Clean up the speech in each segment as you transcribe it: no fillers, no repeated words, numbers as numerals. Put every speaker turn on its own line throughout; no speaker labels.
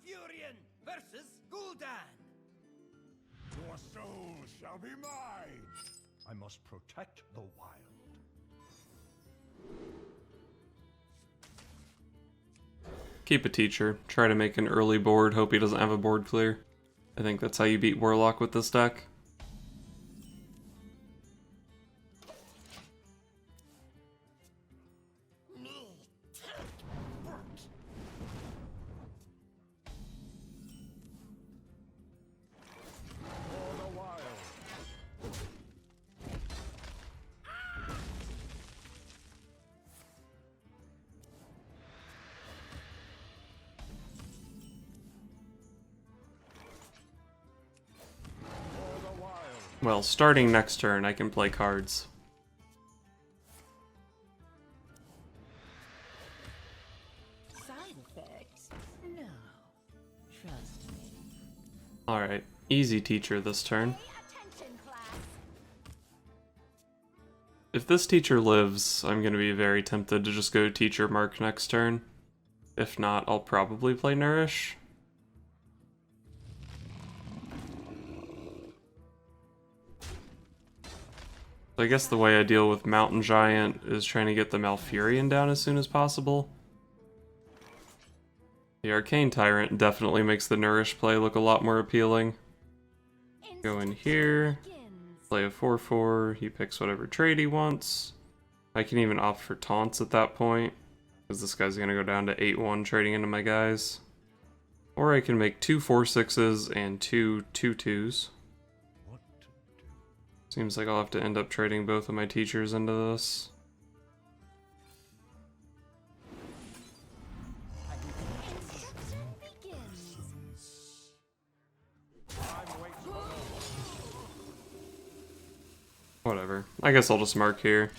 Malfurion versus Gul'dan.
Your soul shall be mine. I must protect the wild.
Keep a teacher. Try to make an early board. Hope he doesn't have a board clear. I think that's how you beat Warlock with this deck. Well, starting next turn, I can play cards.
Side effects? No. Trust me.
Alright, easy teacher this turn.
Attention, class.
If this teacher lives, I'm going to be very tempted to just go teacher mark next turn. If not, I'll probably play Nourish. So I guess the way I deal with Mountain Giant is trying to get the Malfurion down as soon as possible. The Arcane Tyrant definitely makes the Nourish play look a lot more appealing. Go in here, play a 4/4, he picks whatever trade he wants. I can even opt for taunts at that point, because this guy's gonna go down to 8/1 trading into my guys. Or I can make 2 4/6s and 2 2/2s. Seems like I'll have to end up trading both of my teachers into this. Whatever. I guess I'll just mark here.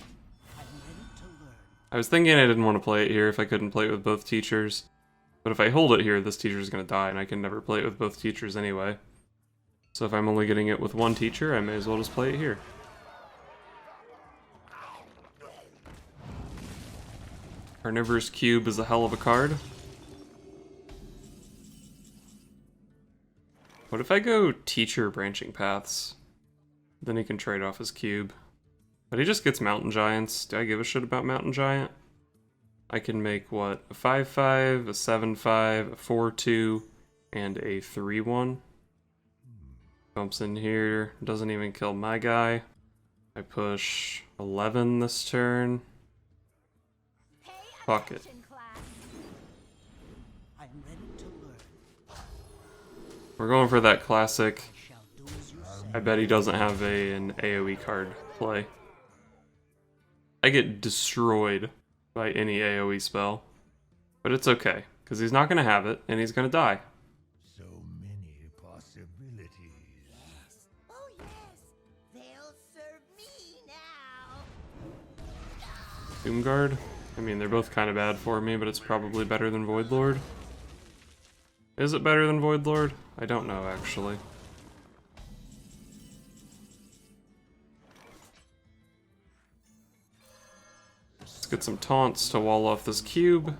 I was thinking I didn't want to play it here if I couldn't play it with both teachers. But if I hold it here, this teacher's gonna die, and I can never play it with both teachers anyway. So if I'm only getting it with one teacher, I may as well just play it here. Carnivorous Cube is a hell of a card. What if I go teacher Branching Paths? Then he can trade off his cube. But he just gets Mountain Giants. Do I give a shit about Mountain Giant? I can make, what, a 5/5, a 7/5, a 4/2, and a 3/1. Bumps in here, doesn't even kill my guy. I push 11 this turn. Fuck it. We're going for that classic. I bet he doesn't have an AoE card play. I get destroyed by any AoE spell. But it's okay, because he's not going to have it, and he's going to die.
So many possibilities.
Yes. Oh yes. They'll serve me now.
Doomguard? I mean, they're both kind of bad for me, but it's probably better than Voidlord. Is it better than Voidlord? I don't know, actually. Let's get some taunts to wall off this cube.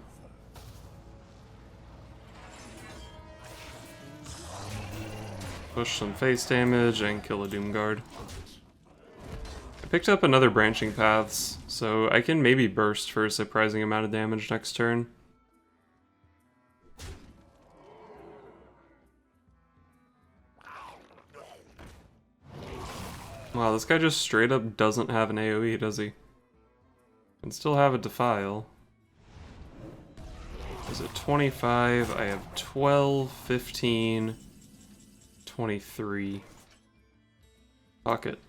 Push some face damage and kill a Doomguard. I picked up another Branching Paths, so I can maybe burst for a surprising amount of damage next turn. Wow, this guy just straight up doesn't have an AoE, does he? Can still have a Defile. Is it 25? I have 12, 15, 23. Fuck it.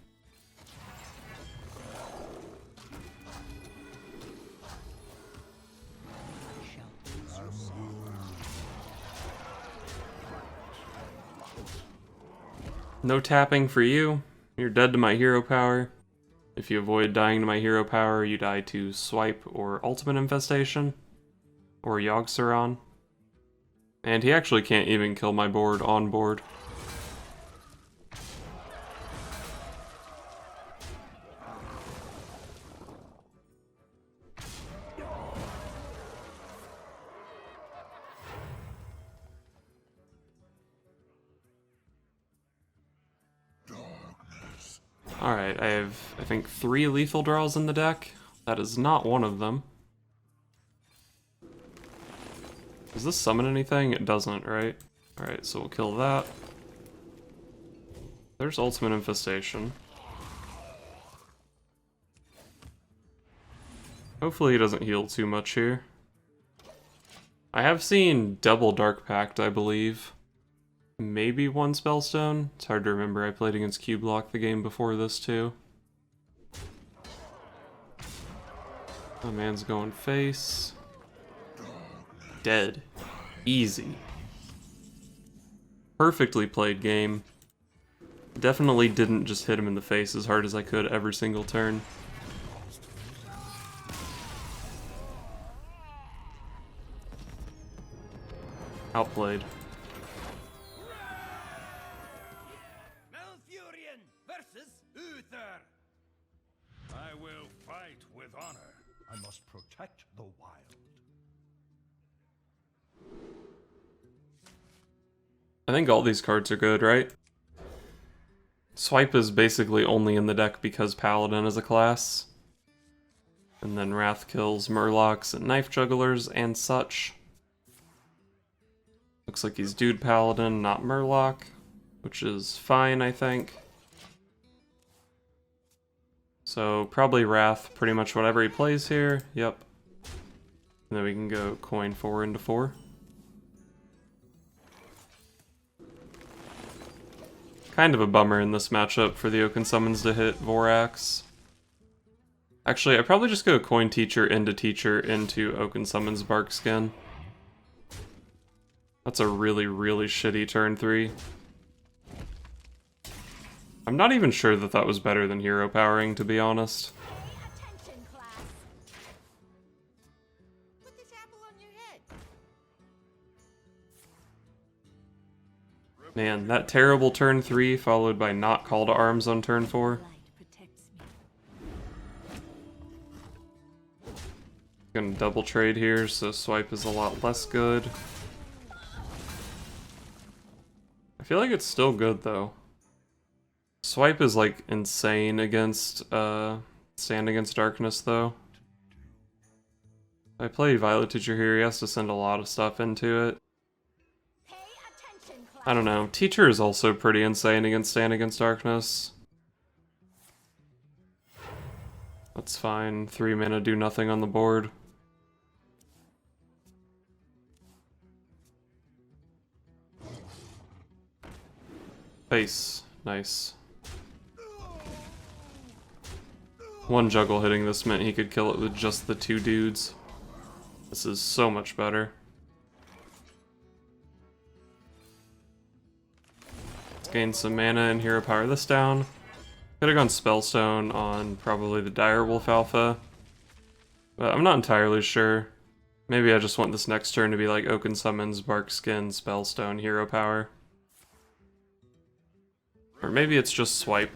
No tapping for you. You're dead to my hero power. If you avoid dying to my hero power, you die to Swipe or Ultimate Infestation. Or Yogg-Saron. And he actually can't even kill my board on board. Alright, I have, I think, 3 lethal draws in the deck. That is not one of them. Does this summon anything? It doesn't, right? Alright, so we'll kill that. There's Ultimate Infestation. Hopefully he doesn't heal too much here. I have seen double Dark Pact, I believe. Maybe 1 Spellstone. It's hard to remember. I played against Q-Block the game before this too. Oh, man's going face. Dead. Easy. Perfectly played game. Definitely didn't just hit him in the face as hard as I could every single turn. Outplayed.
Malfurion versus Uther.
I will fight with honor. I must protect the wild.
I think all these cards are good, right? Swipe is basically only in the deck because Paladin is a class. And then Wrath kills Murlocs and Knife Jugglers and such. Looks like he's Dude Paladin, not Murloc, which is fine, I think. So probably Wrath, pretty much whatever he plays here. Yep. And then we can go coin 4 into 4. Kind of a bummer in this matchup for the Oaken Summons to hit Voraxx. Actually, I'd probably just go coin Teacher into Oaken Summons Bark Skin. That's a really, really shitty turn 3. I'm not even sure that that was better than hero powering, to be honest.
Attention, class. Put this apple on your head.
Man, that terrible turn 3 followed by not call to arms on turn 4.
Light protects me.
Gonna double trade here, so swipe is a lot less good. I feel like it's still good though. Swipe is like insane against Stand Against Darkness though. I play Violet Teacher here, he has to send a lot of stuff into it.
Pay attention, class.
I don't know, Teacher is also pretty insane against Stand Against Darkness. That's fine, 3 mana do nothing on the board. Face, nice. 1 juggle hitting this meant he could kill it with just the 2 dudes. This is so much better. Let's gain some mana and hero power this down. Could have gone Spellstone on probably the Direwolf Alpha, but I'm not entirely sure. Maybe I just want this next turn to be like Oaken Summons, Bark Skin, Spellstone, hero power. Or maybe it's just swipe.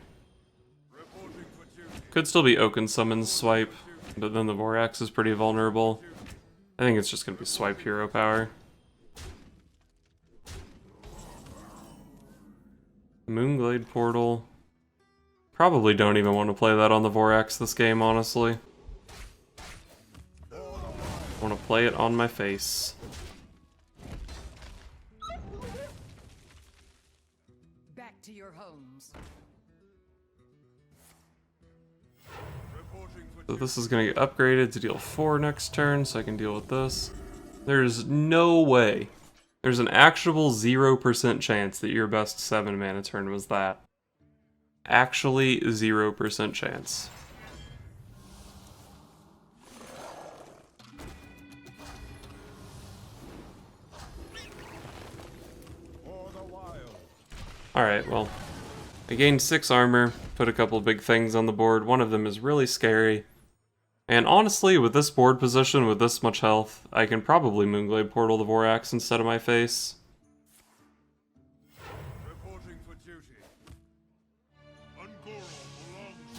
Could still be Oaken Summons swipe, but then the Voraxx is pretty vulnerable. I think it's just gonna be swipe hero power. Moonglade Portal. Probably don't even want to play that on the Voraxx this game, honestly. I want to play it on my face.
Back to your homes.
So this is going to get upgraded to deal 4 next turn, so I can deal with this. There's no way. There's an actual 0% chance that your best 7 mana turn was that. Actually, 0% chance. Alright, well, I gained 6 armor, put a couple big things on the board. One of them is really scary. And honestly, with this board position, with this much health, I can probably Moonglade Portal the Voraxx instead of my face.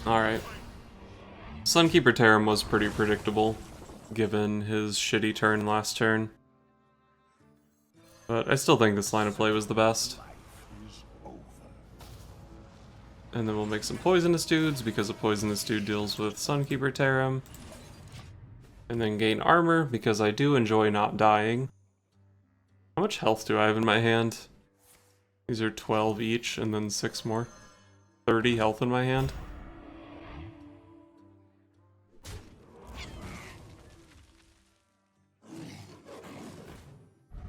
Alright. Sunkeeper Tarim was pretty predictable, given his shitty turn last turn. But I still think this line of play was the best. And then we'll make some Poisonous Dudes, because a Poisonous Dude deals with Sunkeeper Tarim. And then gain armor, because I do enjoy not dying. How much health do I have in my hand? These are 12 each, and then 6 more. 30 health in my hand.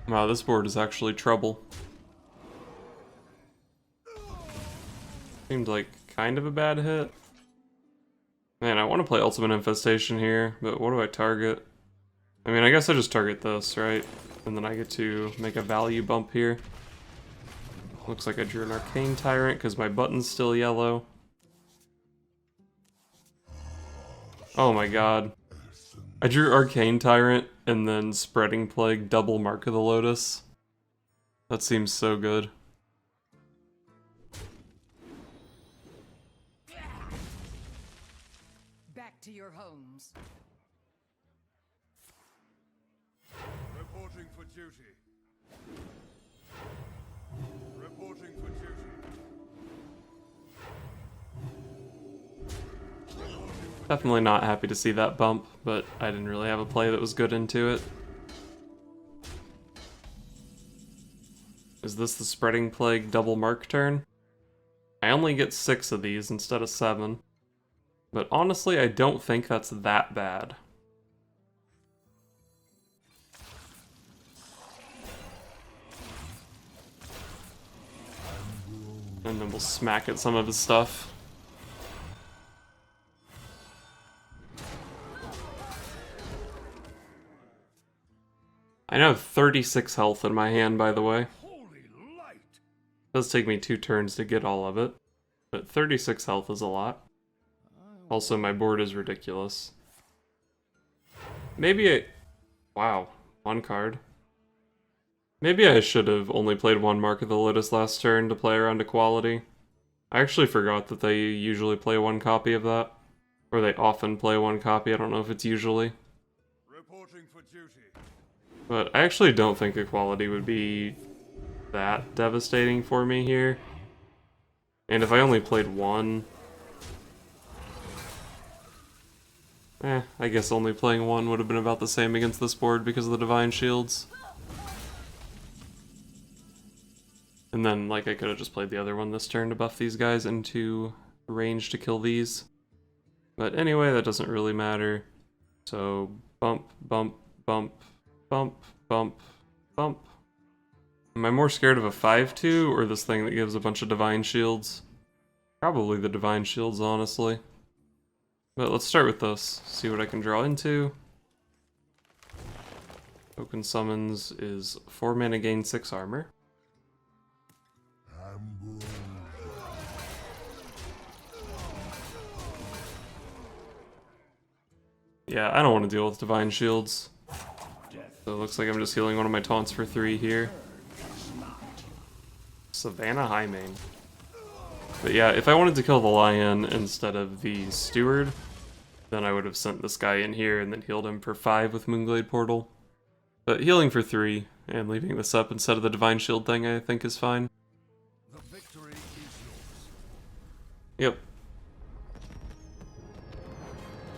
Wow, this board is actually trouble. Seemed like kind of a bad hit. Man, I want to play Ultimate Infestation here, but what do I target? I mean, I guess I just target this, right? And then I get to make a value bump here. Looks like I drew an Arcane Tyrant because my button's still yellow. Oh my god. I drew Arcane Tyrant and then Spreading Plague, double Mark of the Lotus. That seems so good.
Back to your homes.
Reporting for duty. Reporting for duty.
Definitely not happy to see that bump, but I didn't really have a play that was good into it. Is this the Spreading Plague double mark turn? I only get 6 of these instead of 7. But honestly, I don't think that's that bad. And then we'll smack at some of his stuff. I now have 36 health in my hand, by the way.
Holy light!
It does take me 2 turns to get all of it, but 36 health is a lot. Also, my board is ridiculous. Maybe I... Wow, 1 card. Maybe I should have only played 1 Mark of the Lotus last turn to play around equality. I actually forgot that they usually play 1 copy of that. Or they often play 1 copy, I don't know if it's usually.
Reporting for duty.
But I actually don't think equality would be that devastating for me here. And if I only played 1... I guess only playing 1 would have been about the same against this board because of the Divine Shields. And then, like, I could have just played the other one this turn to buff these guys into range to kill these. But anyway, that doesn't really matter. So, bump, bump, bump, bump, bump, bump. Am I more scared of a 5-2 or this thing that gives a bunch of Divine Shields? Probably the Divine Shields, honestly. But let's start with this, see what I can draw into. Oaken Summons is 4 mana, gain 6 armor. Yeah, I don't want to deal with Divine Shields. So it looks like I'm just healing one of my taunts for 3 here. Savannah Highmane. But yeah, if I wanted to kill the lion instead of the steward, then I would have sent this guy in here and then healed him for 5 with Moonglade Portal. But healing for 3 and leaving this up instead of the Divine Shield thing I think is fine.
The victory is yours.
Yep.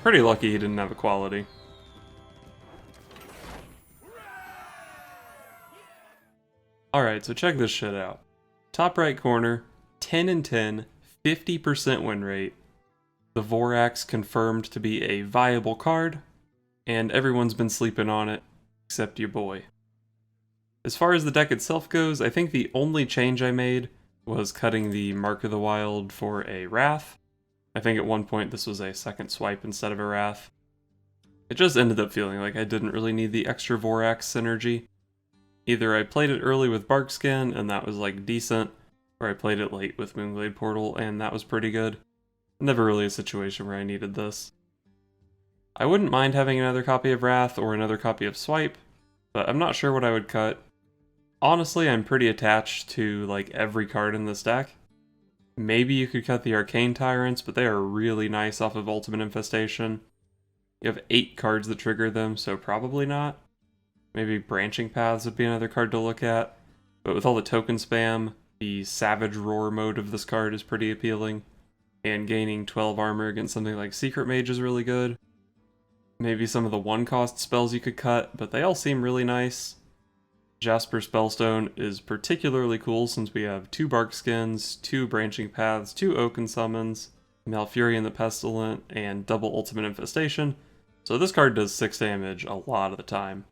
Pretty lucky he didn't have equality. Alright, so check this shit out. Top right corner, 10 and 10, 50% win rate. The Voraxx confirmed to be a viable card, and everyone's been sleeping on it, except your boy. As far as the deck itself goes, I think the only change I made was cutting the Mark of the Wild for a Wrath. I think at one point this was a second swipe instead of a Wrath. It just ended up feeling like I didn't really need the extra Voraxx synergy. Either I played it early with Barkskin, and that was like decent, or I played it late with Moonglade Portal, and that was pretty good. Never really a situation where I needed this. I wouldn't mind having another copy of Wrath or another copy of Swipe, but I'm not sure what I would cut. Honestly, I'm pretty attached to like every card in this deck. Maybe you could cut the Arcane Tyrants, but they are really nice off of Ultimate Infestation. You have 8 cards that trigger them, so probably not. Maybe Branching Paths would be another card to look at, but with all the token spam, the Savage Roar mode of this card is pretty appealing. and gaining 12 armor against something like Secret Mage is really good. Maybe some of the 1-cost spells you could cut, but they all seem really nice. Jasper Spellstone is particularly cool since we have 2 Bark Skins, 2 Branching Paths, 2 Oaken Summons, Malfurion the Pestilent, and double Ultimate Infestation. So this card does 6 damage a lot of the time.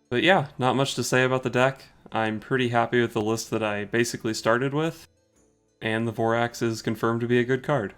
But yeah, not much to say about the deck. I'm pretty happy with the list that I basically started with, and the Voraxx is confirmed to be a good card.